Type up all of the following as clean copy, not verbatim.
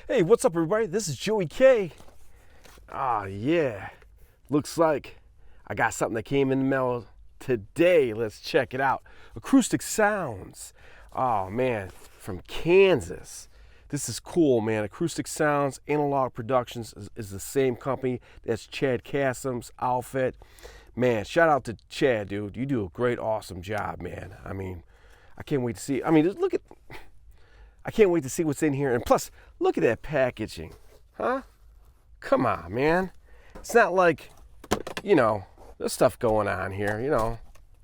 Hey, what's up everybody? This is Joey K. Yeah, looks like I got something that came in the mail today. Let's check it out. Acoustic Sounds. Oh man, from Kansas. This is cool, man. Acoustic Sounds, Analogue Productions is the same company. That's Chad Kassem's outfit. Man, shout out to Chad, dude. You do a great, awesome job, man. I mean, I can't wait to see. I mean, I can't wait to see what's in here. And plus, look at that packaging, huh? Come on, man. It's not like, there's stuff going on here,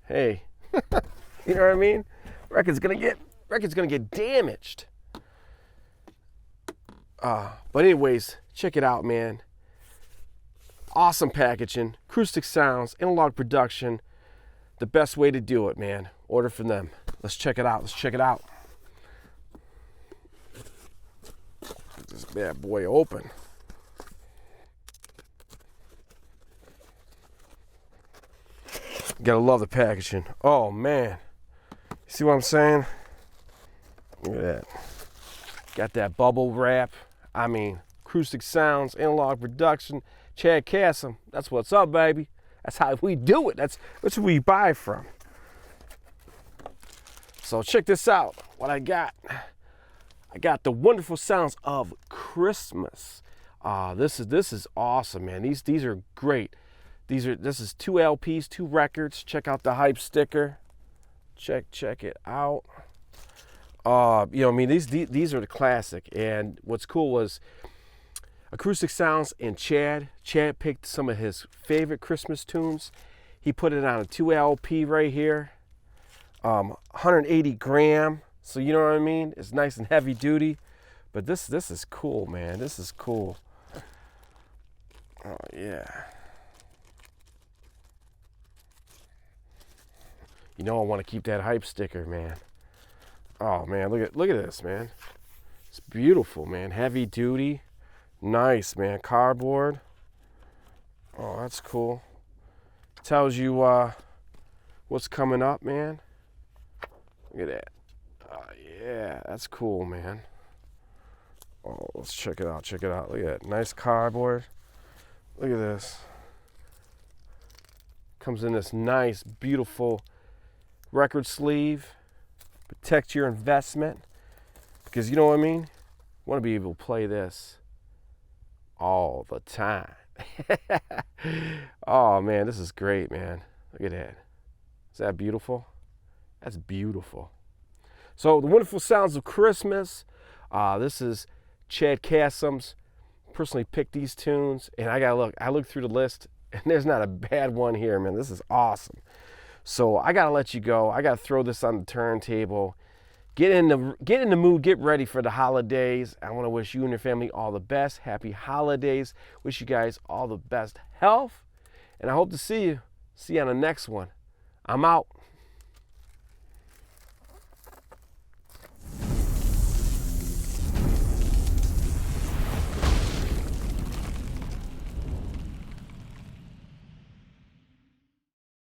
Hey, you know what I mean? Record's gonna get damaged. But anyways, check it out, man. Awesome packaging, Acoustic Sounds, Analogue Production. The best way to do it, man. Order from them. Let's check it out. Get this bad boy open. Gotta love the packaging. Oh man. See what I'm saying? Look at that. Got that bubble wrap. I mean, Acoustic Sounds, Analogue Production, Chad Kassem. That's what's up, baby. That's how we do it. That's who we buy from. So check this out. What I got. I got the wonderful sounds of Christmas. This is awesome, man. These are great. This is 2 LPs, 2 records. Check out the hype sticker. Check it out. These are the classic. And what's cool was Acoustic Sounds and Chad picked some of his favorite Christmas tunes. He put it on a 2 LP right here. 180 gram. So you know what I mean? It's nice and heavy duty. But this is cool, man. This is cool. Oh yeah. I want to keep that hype sticker, man. Oh man, look at this, man. It's beautiful, man. Heavy duty. Nice, man. Cardboard. Oh, that's cool. Tells you what's coming up, man. Look at that. Oh yeah, that's cool, man. Oh, let's check it out. Look at that. Nice cardboard. Look at this. Comes in this nice, beautiful record sleeve. Protect your investment. Because you know what I mean? You want to be able to play this all the time. Oh man, this is great, man. Look at that. Is that beautiful? That's beautiful. So the wonderful sounds of Christmas. This is Chad Kassem's. Personally picked these tunes, and I looked through the list, and there's not a bad one here, man. This is awesome. So I gotta let you go. I gotta throw this on the turntable. Get in the mood. Get ready for the holidays. I want to wish you and your family all the best. Happy holidays. Wish you guys all the best health, and I hope to see you on the next one. I'm out.